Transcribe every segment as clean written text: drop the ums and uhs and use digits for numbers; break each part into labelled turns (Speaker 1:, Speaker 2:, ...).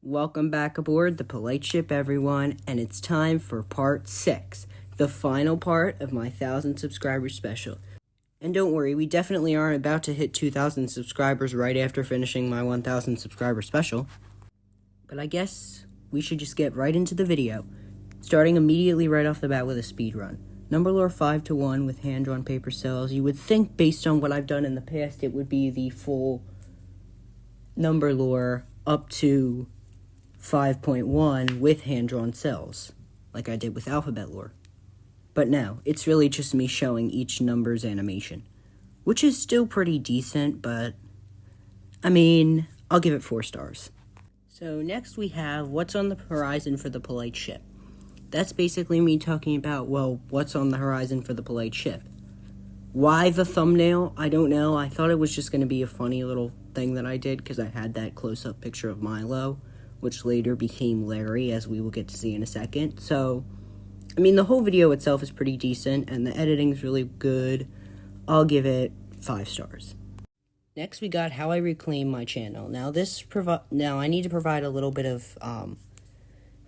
Speaker 1: Welcome back aboard the Polite Ship, everyone, and it's time for part 6, the final part of my 1,000 subscriber special. And don't worry, we definitely aren't about to hit 2,000 subscribers right after finishing my 1,000 subscriber special. But I guess we should just get right into the video, starting immediately right off the bat with a speed run. Number lore 5-1 with hand-drawn paper cells. You would think, based on what I've done in the past, it would be the full number lore up to 5.1 with hand-drawn cells, like I did with alphabet lore. But no, it's really just me showing each number's animation, which is still pretty decent, but I mean, I'll give it 4 stars. So next we have what's on the horizon for the Polite Ship. That's basically me talking about, well, what's on the horizon for the Polite Ship. Why the thumbnail? I don't know. I thought it was just going to be a funny little thing that I did because I had that close-up picture of Milo, which later became Larry, as we will get to see in a second. So, I mean, the whole video itself is pretty decent, and the editing's really good. I'll give it 5 stars. Next, we got how I reclaim my channel. Now, I need to provide a little bit of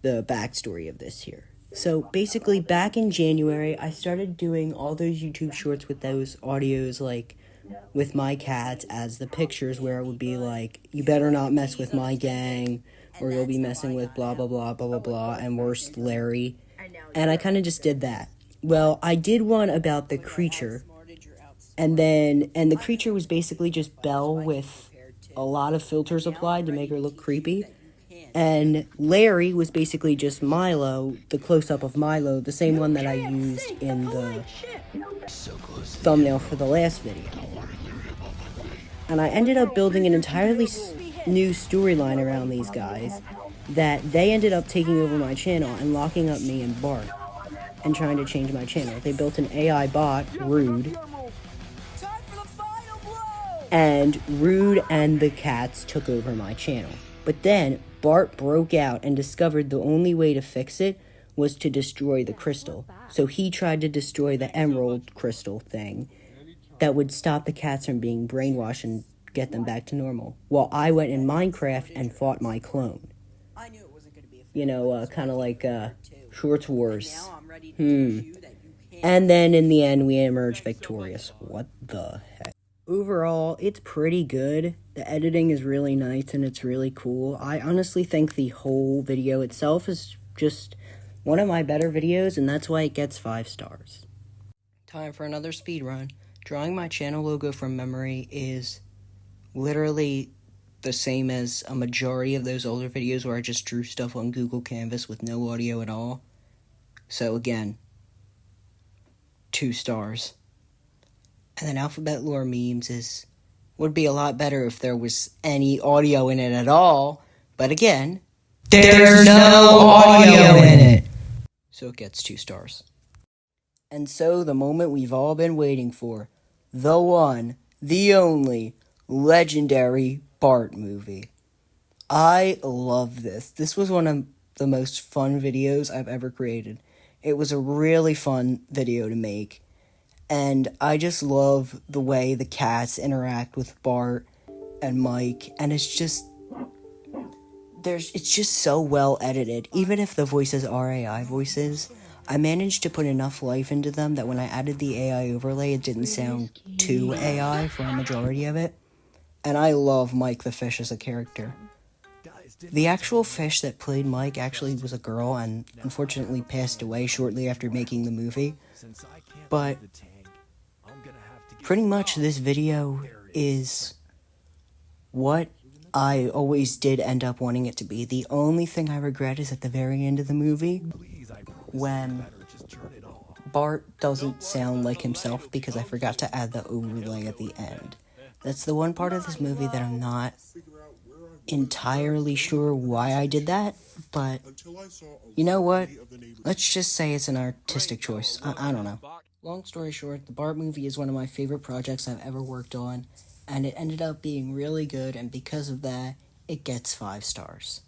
Speaker 1: the backstory of this here. So, basically, back in January, I started doing all those YouTube shorts with those audios, like, with my cats as the pictures, where it would be like, you better not mess with my gang, or you'll be messing with blah, blah, blah, blah, blah, blah, and worst, Larry. And I kind of just did that. Well, I did one about the creature, and the creature was basically just Belle with a lot of filters applied to make her look creepy. And Larry was basically just Milo, the close-up of Milo, the same one that I used in the thumbnail for the last video. And I ended up building an entirely new storyline around these guys that they ended up taking over my channel and locking up me and Bart and trying to change my channel. They built an AI bot, Rude, and Rude and the cats took over my channel. But then Bart broke out and discovered the only way to fix it was to destroy the crystal. So he tried to destroy the emerald crystal thing that would stop the cats from being brainwashed and get them back to normal, while I went in Minecraft and fought my clone. You know, kind of like Shorts Wars. And then in the end, we emerged victorious. What the heck? Overall, it's pretty good. The editing is really nice and it's really cool. I honestly think the whole video itself is just one of my better videos, and that's why it gets 5 stars. Time for another speed run. Drawing my channel logo from memory is literally the same as a majority of those older videos where I just drew stuff on Google Canvas with no audio at all. So again, 2 stars. And then alphabet lore memes would be a lot better if there was any audio in it at all. But again, there's no audio in it. So it gets 2 stars. And so the moment we've all been waiting for, the one, the only, legendary Bart movie. I love this. This was one of the most fun videos I've ever created. It was a really fun video to make. And I just love the way the cats interact with Bart and Mike. And it's just so well edited. Even if the voices are AI voices, I managed to put enough life into them that when I added the AI overlay, it didn't sound too AI for a majority of it. And I love Mike the Fish as a character. The actual fish that played Mike actually was a girl and unfortunately passed away shortly after making the movie. But pretty much this video is what I always did end up wanting it to be. The only thing I regret is at the very end of the movie, when Bart doesn't sound like himself because I forgot to add the overlay at the end. That's the one part of this movie that I'm not entirely sure why I did that, but you know what? Let's just say it's an artistic choice. I don't know. Long story short, the Bart movie is one of my favorite projects I've ever worked on, and it ended up being really good, and because of that, it gets 5 stars.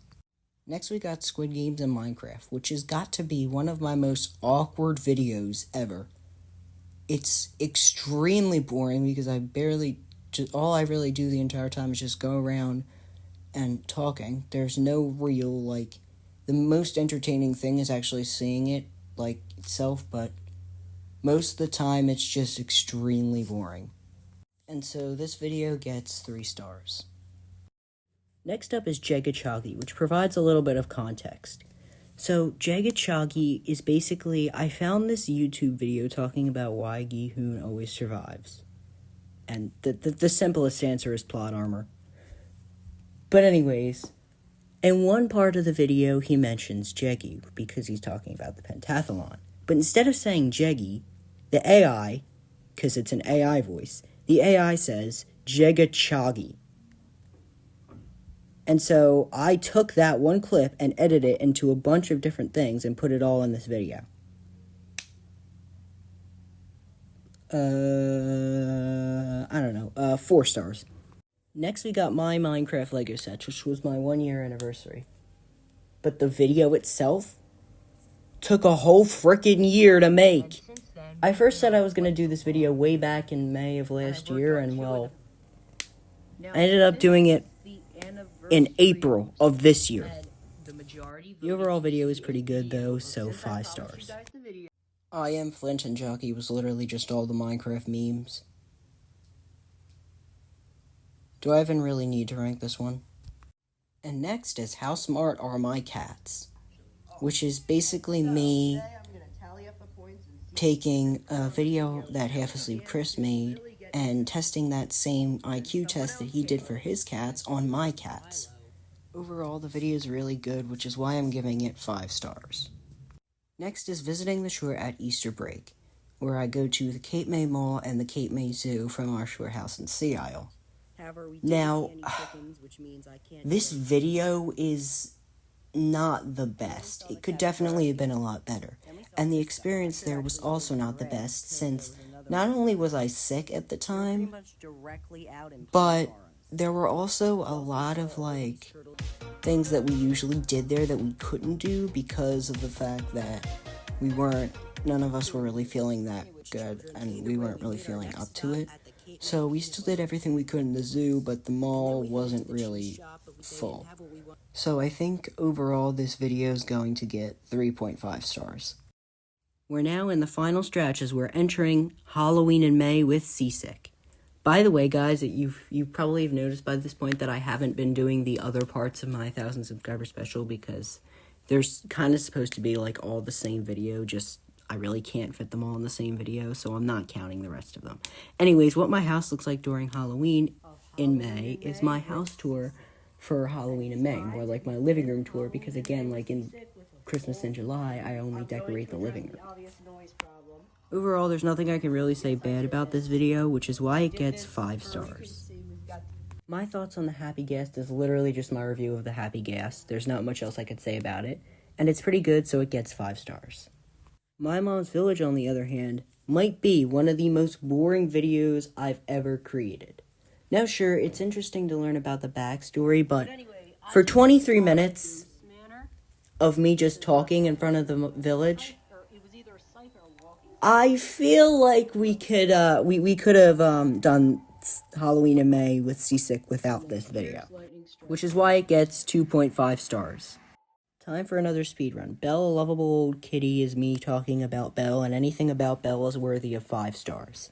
Speaker 1: Next, we got Squid Games and Minecraft, which has got to be one of my most awkward videos ever. It's extremely boring because all I really do the entire time is just go around and talking. There's no real, like, the most entertaining thing is actually seeing it, like, itself, but most of the time it's just extremely boring. And so this video gets 3 stars. Next up is Jagachagi, which provides a little bit of context. So Jagachagi is basically, I found this YouTube video talking about why Gi-hoon always survives. And the simplest answer is plot armor. But anyways, in one part of the video he mentions Jegi because he's talking about the pentathlon. But instead of saying Jegi, the AI, because it's an AI voice, the AI says Jagachagi. And so I took that one clip and edited it into a bunch of different things and put it all in this video. 4 stars. Next we got my Minecraft Lego sets, which was my 1-year anniversary. But the video itself took a whole frickin' year to make. I first said I was going to do this video way back in May of last year, and well, I ended up doing it in April of this year. The overall video is pretty good though, so 5 stars. I Am Flint and Jockey was literally just all the Minecraft memes. Do I even really need to rank this one? And next is How Smart Are My Cats? Which is basically me taking a video that Half Asleep Chris made and testing that same IQ test that he did for his cats on my cats. Overall, the video is really good, which is why I'm giving it 5 stars. Next is Visiting the Shore at Easter break, where I go to the Cape May Mall and the Cape May Zoo from our shore house in Sea Isle. Now, this video is not the best. It could definitely have been a lot better. And the experience there was also not the best, since not only was I sick at the time, but there were also a lot of, like, things that we usually did there that we couldn't do because of the fact that none of us were really feeling that good, and we weren't really feeling up to it. So we still did everything we could in the zoo, but the mall wasn't really full. So I think overall this video is going to get 3.5 stars. We're now in the final stretch as we're entering Halloween in May with Seasick. By the way, guys, you probably have noticed by this point that I haven't been doing the other parts of my 1,000 subscriber special because there's kind of supposed to be like all the same video, just I really can't fit them all in the same video, so I'm not counting the rest of them. Anyways, what my house looks like during Halloween in May is my house tour for Halloween in May, more like my living room tour, because again, like in Christmas in July, I only decorate the living room. Overall, there's nothing I can really say bad about this video, which is why it gets 5 stars. My thoughts on the Happy Guest is literally just my review of the Happy Guest. There's not much else I could say about it, and it's pretty good, so it gets 5 stars. My Mom's Village, on the other hand, might be one of the most boring videos I've ever created. Now, sure, it's interesting to learn about the backstory, but for 23 minutes of me just talking in front of the village, I feel like we could have done Halloween in May with Seasick without this video, which is why it gets 2.5 stars. Time for another speedrun. Belle, a lovable old kitty, is me talking about Belle, and anything about Belle is worthy of 5 stars.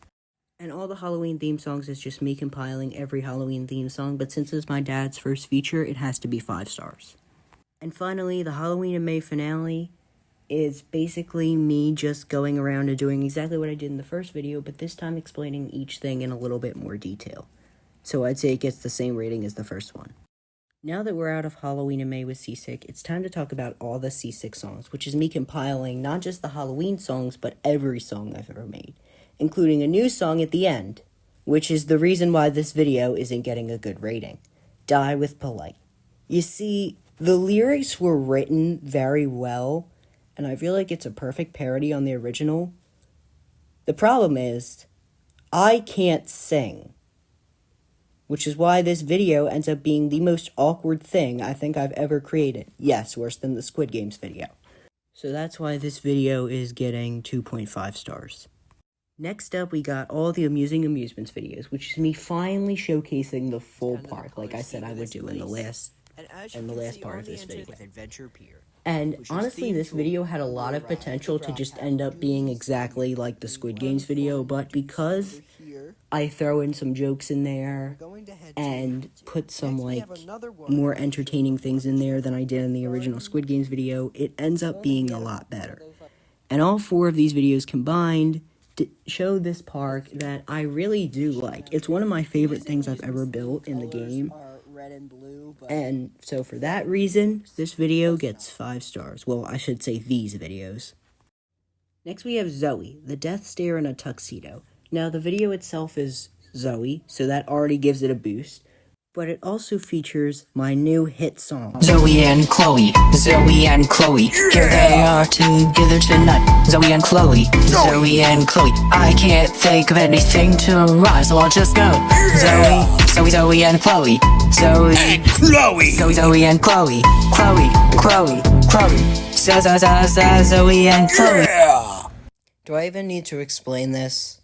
Speaker 1: And all the Halloween theme songs is just me compiling every Halloween theme song, but since it's my dad's first feature, it has to be 5 stars. And finally, the Halloween in May finale is basically me just going around and doing exactly what I did in the first video, but this time explaining each thing in a little bit more detail. So I'd say it gets the same rating as the first one. Now that we're out of Halloween in May with Seasick, it's time to talk about all the Seasick songs, which is me compiling not just the Halloween songs, but every song I've ever made, including a new song at the end, which is the reason why this video isn't getting a good rating. Die with Polite. You see, the lyrics were written very well, and I feel like it's a perfect parody on the original. The problem is, I can't sing, which is why this video ends up being the most awkward thing I think I've ever created. Yes, worse than the Squid Games video. So that's why this video is getting 2.5 stars. Next up, we got all the Amusing Amusements videos, which is me finally showcasing the full park, like I said I would do in the last and the last part of this video. And honestly, this video had a lot of potential to just end up being exactly like the Squid Games video, but because I throw in some jokes in there and put some like more entertaining things in there than I did in the original Squid Games video, it ends up being a lot better. And all 4 of these videos combined show this park that I really do like. It's one of my favorite things I've ever built in the game. And so for that reason, this video gets 5 stars. Well, I should say these videos. Next we have Zoe, the death stare in a tuxedo. Now the video itself is Zoe, so that already gives it a boost. But it also features my new hit song,
Speaker 2: Zoe and Chloe, Zoe and Chloe, here they are together tonight. Zoe and Chloe, Zoe and Chloe, I can't think of anything to rhyme, so I'll just go. Zoe and Chloe, Zoe and Chloe, Zoe and Chloe, Chloe, Zoe and Chloe.
Speaker 1: Do I even need to explain this?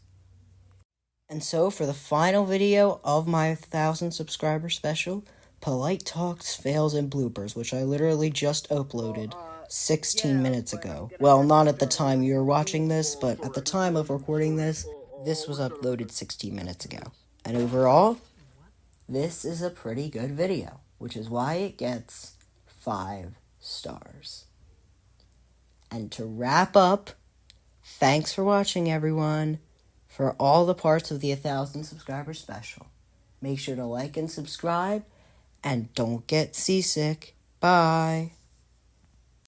Speaker 1: And so, for the final video of my 1,000 subscriber special, Polite Talks, Fails, and Bloopers, which I literally just uploaded 16 minutes ago. Well, not at the time you're watching this, but at the time of recording this, this was uploaded 16 minutes ago. And overall, this is a pretty good video, which is why it gets 5 stars. And to wrap up, thanks for watching, everyone. For all the parts of the 1,000 subscriber special. Make sure to like and subscribe, and don't get seasick. Bye.